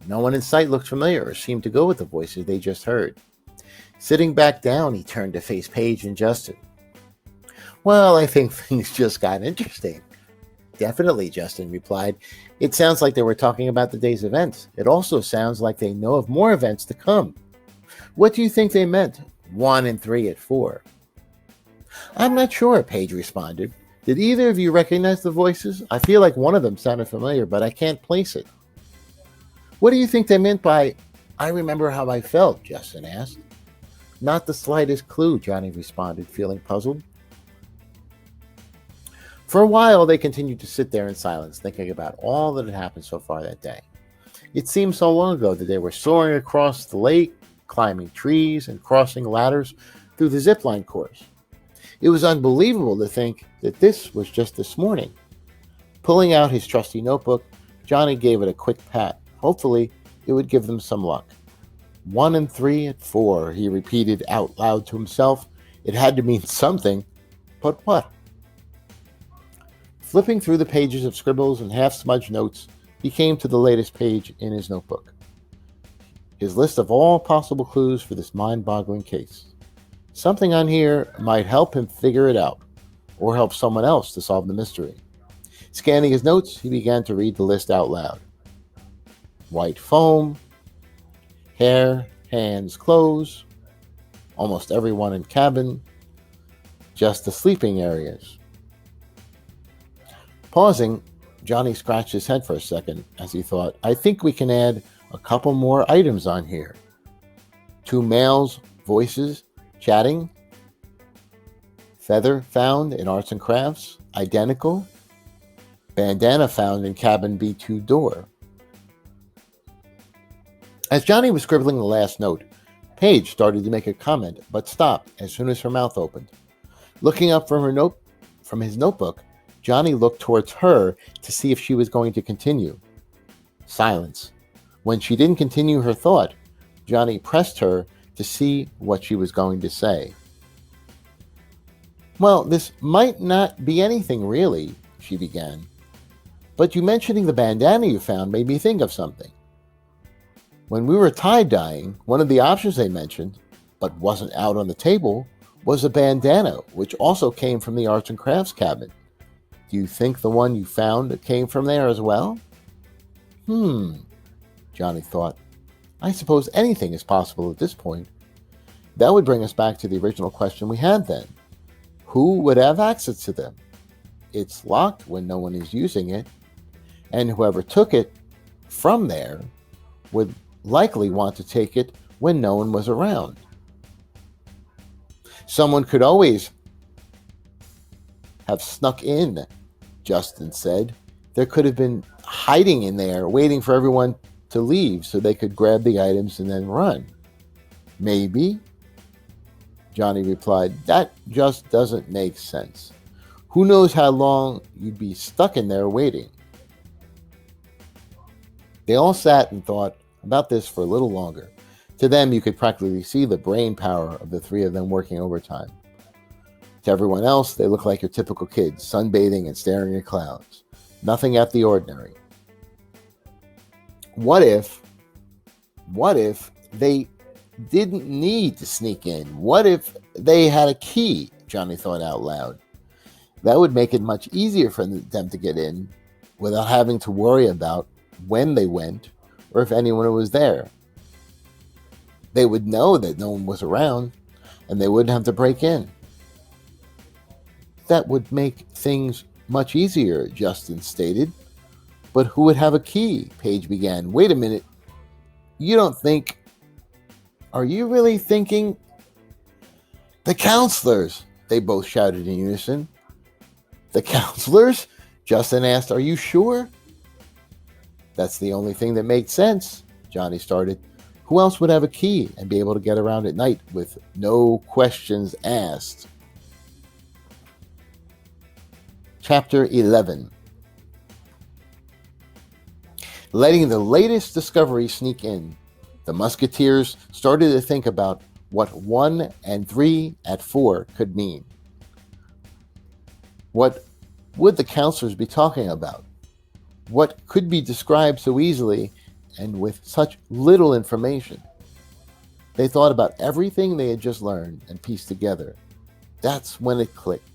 No one in sight looked familiar or seemed to go with the voices they just heard. Sitting back down, he turned to face Paige and Justin. Well, I think things just got interesting. Definitely, Justin replied. It sounds like they were talking about the day's events. It also sounds like they know of more events to come. What do you think they meant? 1 and 3 at 4. I'm not sure, Paige responded. Did either of you recognize the voices? I feel like one of them sounded familiar, but I can't place it. What do you think they meant by, I remember how I felt, Justin asked. Not the slightest clue, Johnny responded, feeling puzzled. For a while, they continued to sit there in silence, thinking about all that had happened so far that day. It seemed so long ago that they were soaring across the lake, climbing trees, and crossing ladders through the zipline course. It was unbelievable to think that this was just this morning. Pulling out his trusty notebook, Johnny gave it a quick pat. Hopefully, it would give them some luck. 1 and 3 at 4, he repeated out loud to himself. It had to mean something, but what? Flipping through the pages of scribbles and half-smudged notes, he came to the latest page in his notebook. His list of all possible clues for this mind-boggling case. Something on here might help him figure it out, or help someone else to solve the mystery. Scanning his notes, he began to read the list out loud. White foam, hair, hands, clothes, almost everyone in cabin, just the sleeping areas. Pausing, Johnny scratched his head for a second as he thought, I think we can add a couple more items on here. 2 males' voices chatting. Feather found in arts and crafts, identical. Bandana found in cabin B2 door. As Johnny was scribbling the last note, Paige started to make a comment, but stopped as soon as her mouth opened. Looking up from his notebook, Johnny looked towards her to see if she was going to continue. Silence. When she didn't continue her thought, Johnny pressed her to see what she was going to say. Well, this might not be anything really, she began. But you mentioning the bandana you found made me think of something. When we were tie-dyeing, one of the options they mentioned, but wasn't out on the table, was a bandana, which also came from the arts and crafts cabinet. Do you think the one you found came from there as well? Johnny thought. I suppose anything is possible at this point. That would bring us back to the original question we had then. Who would have access to them? It's locked when no one is using it, and whoever took it from there would likely want to take it when no one was around. Someone could always have snuck in, Justin said. There could have been hiding in there, waiting for everyone to leave so they could grab the items and then run. Maybe, Johnny replied. That just doesn't make sense. Who knows how long you'd be stuck in there waiting? They all sat and thought about this for a little longer. To them, you could practically see the brain power of the three of them working overtime. To everyone else, they looked like your typical kids, sunbathing and staring at clouds. Nothing out the ordinary. What if they didn't need to sneak in? What if they had a key? Johnny thought out loud. That would make it much easier for them to get in without having to worry about when they went or if anyone was there. They would know that no one was around and they wouldn't have to break in. That would make things much easier, Justin stated. But who would have a key? Paige began. Wait a minute. You don't think... Are you really thinking... The counselors, they both shouted in unison. The counselors? Justin asked, are you sure? That's the only thing that made sense, Johnny started. Who else would have a key and be able to get around at night with no questions asked? Chapter 11. Letting the latest discovery sneak in, the musketeers started to think about what 1 and 3 at 4 could mean. What would the counselors be talking about? What could be described so easily and with such little information? They thought about everything they had just learned and pieced together. That's when it clicked.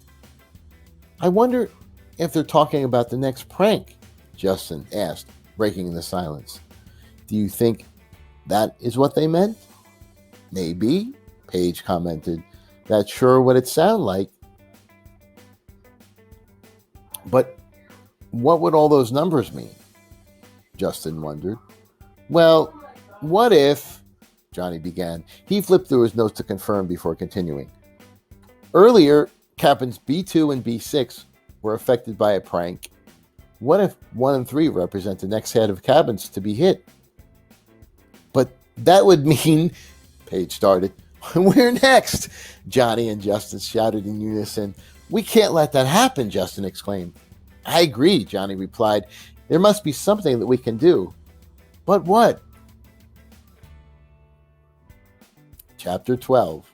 I wonder if they're talking about the next prank, Justin asked, breaking the silence. Do you think that is what they meant? Maybe, Paige commented. That's sure what it sounded like. But what would all those numbers mean? Justin wondered. Well, what if... Johnny began. He flipped through his notes to confirm before continuing. Earlier, cabins B2 and B6 were affected by a prank. What if 1 and 3 represent the next set of cabins to be hit? But that would mean... Paige started. We're next! Johnny and Justin shouted in unison. We can't let that happen, Justin exclaimed. I agree, Johnny replied. There must be something that we can do. But what? Chapter 12.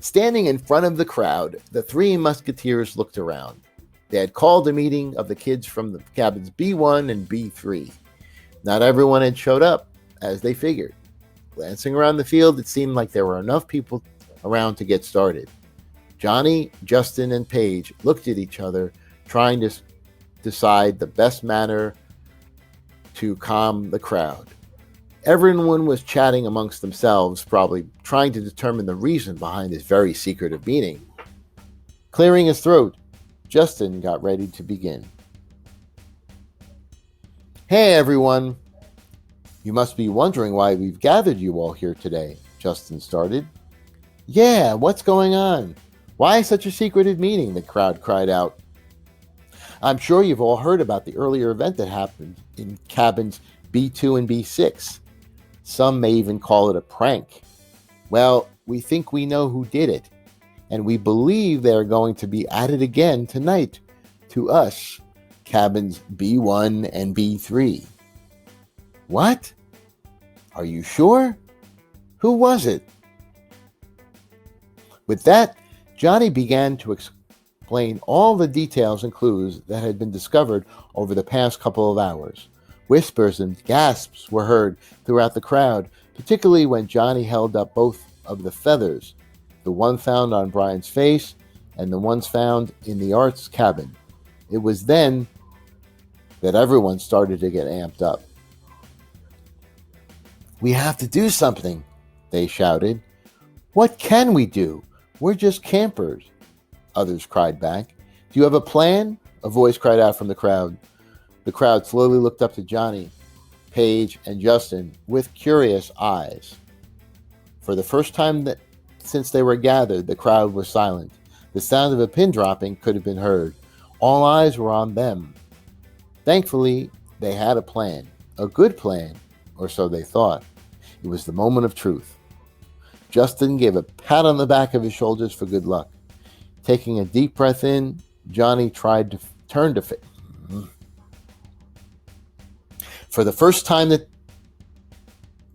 Standing in front of the crowd, the three musketeers looked around. They had called a meeting of the kids from the cabins B1 and B3. Not everyone had showed up, as they figured. Glancing around the field, it seemed like there were enough people around to get started. Johnny, Justin, and Paige looked at each other, trying to decide the best manner to calm the crowd. Everyone was chatting amongst themselves, probably trying to determine the reason behind this very secretive meeting. Clearing his throat, Justin got ready to begin. Hey everyone! You must be wondering why we've gathered you all here today, Justin started. Yeah, what's going on? Why such a secretive meeting? The crowd cried out. I'm sure you've all heard about the earlier event that happened in cabins B2 and B6. Some may even call it a prank. Well, we think we know who did it, and we believe they are going to be at it again tonight to us, cabins B1 and B3. What? Are you sure? Who was it? With that, Johnny began to explain all the details and clues that had been discovered over the past couple of hours. Whispers and gasps were heard throughout the crowd, particularly when Johnny held up both of the feathers, the one found on Brian's face and the ones found in the art's cabin. It was then that everyone started to get amped up. We have to do something, they shouted. What can we do? We're just campers, others cried back. Do you have a plan? A voice cried out from the crowd. The crowd slowly looked up to Johnny, Paige, and Justin with curious eyes. For the first time since they were gathered, the crowd was silent. The sound of a pin dropping could have been heard. All eyes were on them. Thankfully, they had a plan, a good plan, or so they thought. It was the moment of truth. Justin gave a pat on the back of his shoulders for good luck. Taking a deep breath in, Johnny tried to turn to face. For the first time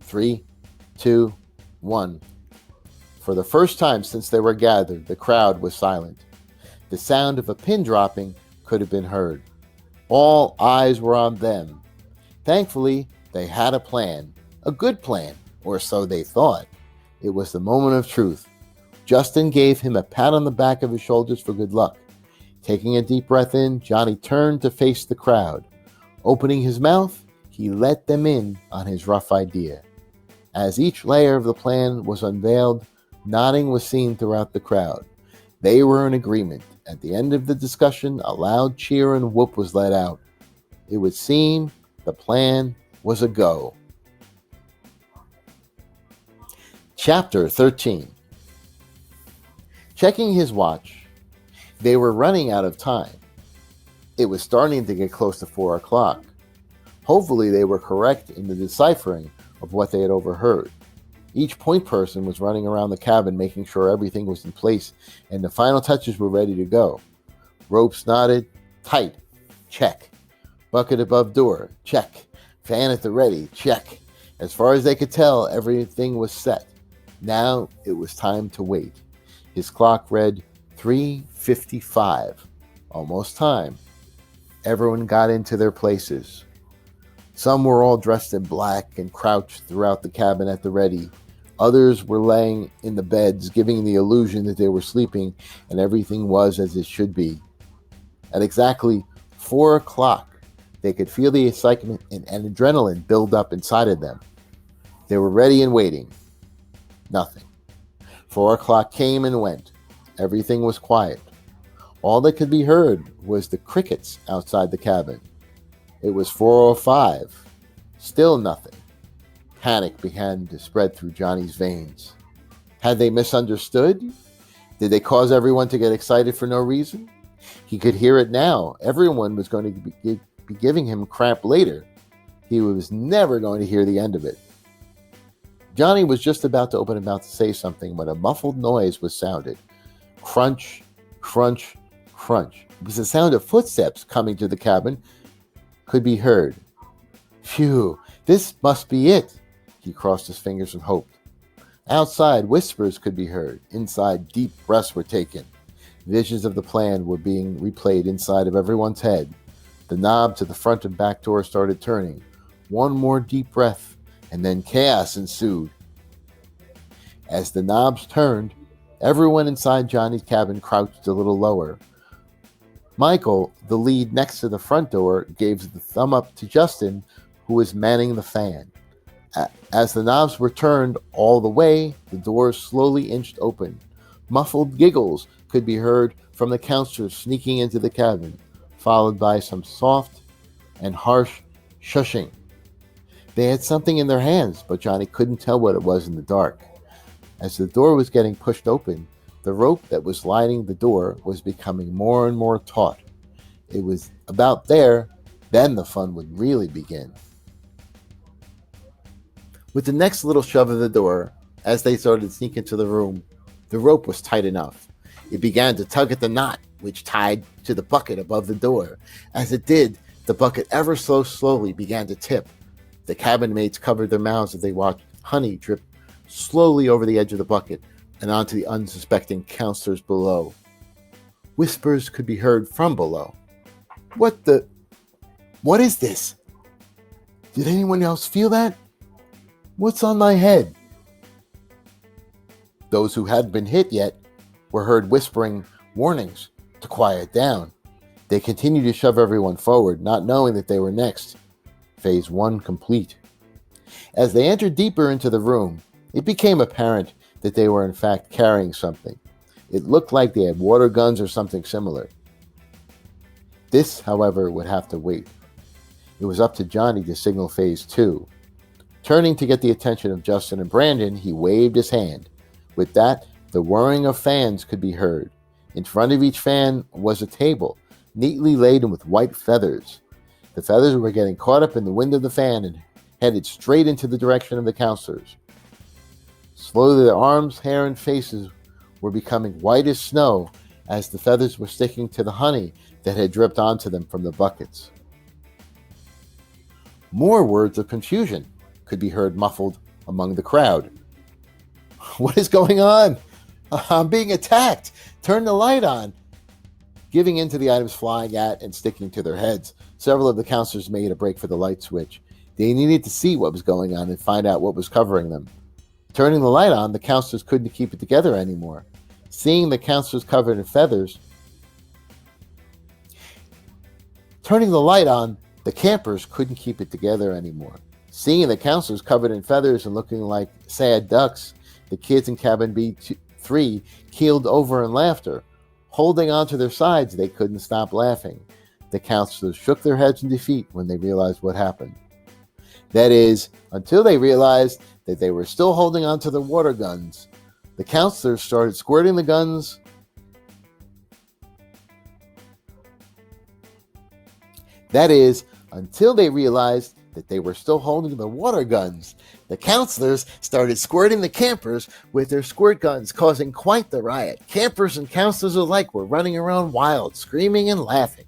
3, 2, 1. For the first time since they were gathered, the crowd was silent. The sound of a pin dropping could have been heard. All eyes were on them. Thankfully, they had a plan, a good plan, or so they thought. It was the moment of truth. Justin gave him a pat on the back of his shoulders for good luck. Taking a deep breath in, Johnny turned to face the crowd. Opening his mouth, he let them in on his rough idea. As each layer of the plan was unveiled, nodding was seen throughout the crowd. They were in agreement. At the end of the discussion, a loud cheer and whoop was let out. It would seem the plan was a go. Chapter 13. Checking his watch, they were running out of time. It was starting to get close to 4 o'clock. Hopefully they were correct in the deciphering of what they had overheard. Each point person was running around the cabin making sure everything was in place and the final touches were ready to go. Ropes knotted, tight, check. Bucket above door, check. Fan at the ready, check. As far as they could tell, everything was set. Now it was time to wait. His clock read 3:55. Almost time. Everyone got into their places. Some were all dressed in black and crouched throughout the cabin at the ready. Others were laying in the beds, giving the illusion that they were sleeping and everything was as it should be. At exactly 4 o'clock, they could feel the excitement and adrenaline build up inside of them. They were ready and waiting. Nothing. 4 o'clock came and went. Everything was quiet. All that could be heard was the crickets outside the cabin. It was 4:05. Still nothing. Panic began to spread through Johnny's veins. Had they misunderstood? Did they cause everyone to get excited for no reason? He could hear it now. Everyone was going to be giving him crap later. He was never going to hear the end of it. Johnny was just about to open his mouth to say something when a muffled noise was sounded. Crunch, crunch, crunch. It was the sound of footsteps coming to the cabin. Could be heard. Phew, this must be it. He crossed his fingers and hoped. Outside, whispers could be heard. Inside, deep breaths were taken. Visions of the plan were being replayed inside of everyone's head. The knob to the front and back door started turning. One more deep breath, and then chaos ensued. As the knobs turned, everyone inside Johnny's cabin crouched a little lower. Michael, the lead next to the front door, gave the thumb up to Justin, who was manning the fan. As the knobs were turned all the way, the doors slowly inched open. Muffled giggles could be heard from the counselors sneaking into the cabin, followed by some soft and harsh shushing. They had something in their hands, but Johnny couldn't tell what it was in the dark. As the door was getting pushed open, the rope that was lining the door was becoming more and more taut. It was about there, then the fun would really begin. With the next little shove of the door, as they started to sneak into the room, the rope was tight enough. It began to tug at the knot, which tied to the bucket above the door. As it did, the bucket ever so slowly began to tip. The cabin mates covered their mouths as they watched honey drip slowly over the edge of the bucket and onto the unsuspecting counselors below. Whispers could be heard from below. What is this? Did anyone else feel that? What's on my head? Those who hadn't been hit yet were heard whispering warnings to quiet down. They continued to shove everyone forward, not knowing that they were next. Phase 1 complete. As they entered deeper into the room, it became apparent that they were in fact carrying something. It looked like they had water guns or something similar. This, however, would have to wait. It was up to Johnny to signal Phase 2. Turning to get the attention of Justin and Brandon, he waved his hand. With that, the whirring of fans could be heard. In front of each fan was a table, neatly laden with white feathers. The feathers were getting caught up in the wind of the fan and headed straight into the direction of the counselors. Slowly their arms, hair, and faces were becoming white as snow as the feathers were sticking to the honey that had dripped onto them from the buckets. More words of confusion could be heard muffled among the crowd. What is going on? I'm being attacked. Turn the light on. Giving in to the items flying at and sticking to their heads, several of the counselors made a break for the light switch. They needed to see what was going on and find out what was covering them. Turning the light on, the counselors couldn't keep it together anymore. Seeing the counselors covered in feathers, turning the light on, the campers couldn't keep it together anymore. Seeing the counselors covered in feathers and looking like sad ducks, the kids in cabin B3 keeled over in laughter. Holding onto their sides, they couldn't stop laughing. The counselors shook their heads in defeat when they realized what happened. That is, until they realized that they were still holding onto the water guns. The counselors started squirting the guns. That is, until they realized that they were still holding the water guns. The counselors started squirting the campers with their squirt guns, causing quite the riot. Campers and counselors alike were running around wild, screaming and laughing.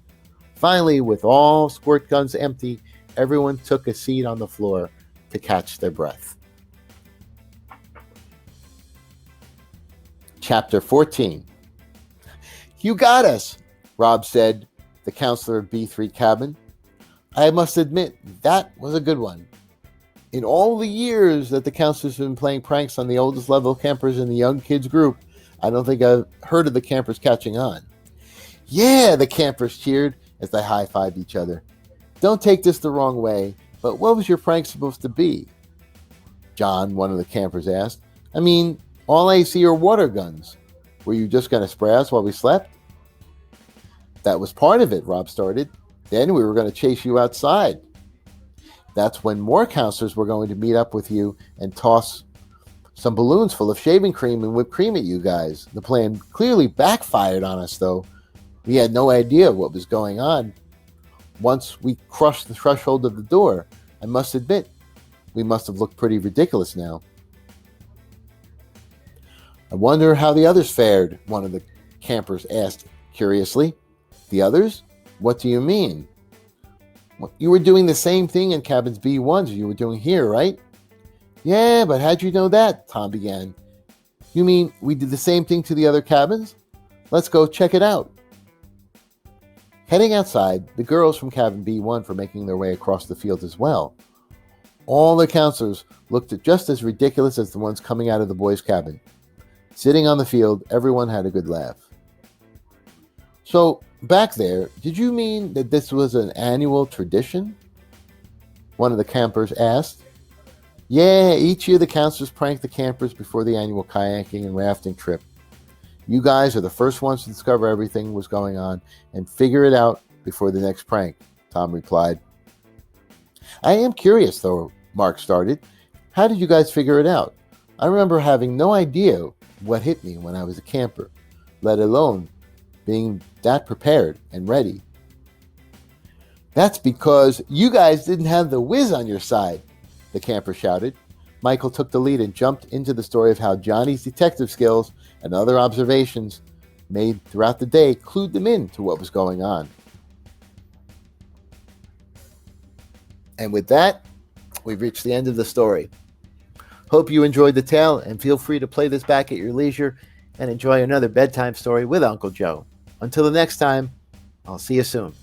Finally, with all squirt guns empty, everyone took a seat on the floor to catch their breath. Chapter 14. You got us, Rob said, the counselor of B3 cabin. I must admit, that was a good one. In all the years that the counselors have been playing pranks on the oldest level campers in the young kids group, I don't think I've heard of the campers catching on. Yeah, the campers cheered as they high-fived each other. Don't take this the wrong way, but what was your prank supposed to be? John, one of the campers, asked. I mean, all I see are water guns. Were you just going to spray us while we slept? That was part of it, Rob started. Then we were going to chase you outside. That's when more counselors were going to meet up with you and toss some balloons full of shaving cream and whipped cream at you guys. The plan clearly backfired on us, though. We had no idea what was going on. Once we crushed the threshold of the door, I must admit, we must have looked pretty ridiculous now. I wonder how the others fared, one of the campers asked curiously. The others? What do you mean? You were doing the same thing in cabins B1s you were doing here, right? Yeah, but how'd you know that? Tom began. You mean we did the same thing to the other cabins? Let's go check it out. Heading outside, the girls from cabin B1 were making their way across the field as well. All the counselors looked just as ridiculous as the ones coming out of the boys' cabin. Sitting on the field, everyone had a good laugh. So, back there, did you mean that this was an annual tradition? One of the campers asked. Yeah, each year the counselors prank the campers before the annual kayaking and rafting trip. You guys are the first ones to discover everything was going on and figure it out before the next prank, Tom replied. I am curious, though, Mark started. How did you guys figure it out? I remember having no idea what hit me when I was a camper, let alone being that prepared and ready. That's because you guys didn't have the Whiz on your side, the camper shouted. Michael took the lead and jumped into the story of how Johnny's detective skills and other observations made throughout the day clued them in to what was going on. And with that, we've reached the end of the story. Hope you enjoyed the tale, and feel free to play this back at your leisure and enjoy another bedtime story with Uncle Joe. Until the next time, I'll see you soon.